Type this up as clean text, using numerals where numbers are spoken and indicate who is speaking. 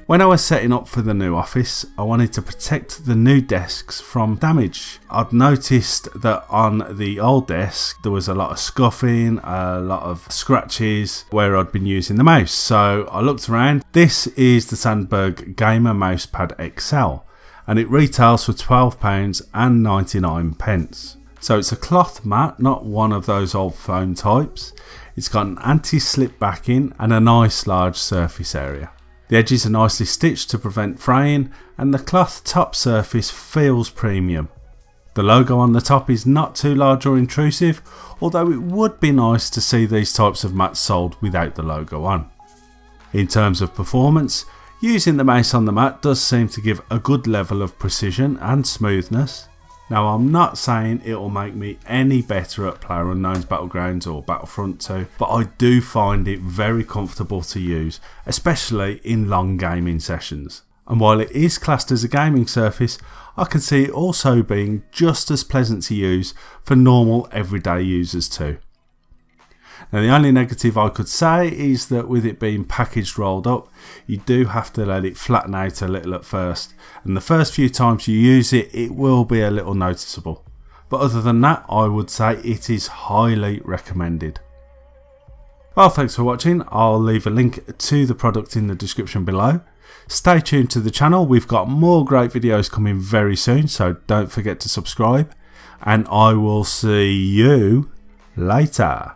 Speaker 1: When I was setting up for the new office, I wanted to protect the new desks from damage. I'd noticed that on the old desk there was a lot of scuffing, a lot of scratches where I'd been using the mouse. So I looked around. This is the Sandberg Gamer Mousepad XL and it retails for £12.99. So it's a cloth mat, not one of those old foam types. It's got an anti-slip backing and a nice large surface area. The edges are nicely stitched to prevent fraying and the cloth top surface feels premium. The logo on the top is not too large or intrusive, although it would be nice to see these types of mats sold without the logo on. In terms of performance, using the mouse on the mat does seem to give a good level of precision and smoothness. Now I'm not saying it will make me any better at PlayerUnknown's Battlegrounds or Battlefront 2, but I do find it very comfortable to use, especially in long gaming sessions. And while it is classed as a gaming surface, I can see it also being just as pleasant to use for normal everyday users too. Now the only negative I could say is that with it being packaged rolled up, you do have to let it flatten out a little at first, and the first few times you use it, it will be a little noticeable. But other than that, I would say it is highly recommended. Well, thanks for watching. I'll leave a link to the product in the description below. Stay tuned to the channel, we've got more great videos coming very soon, so don't forget to subscribe, and I will see you later.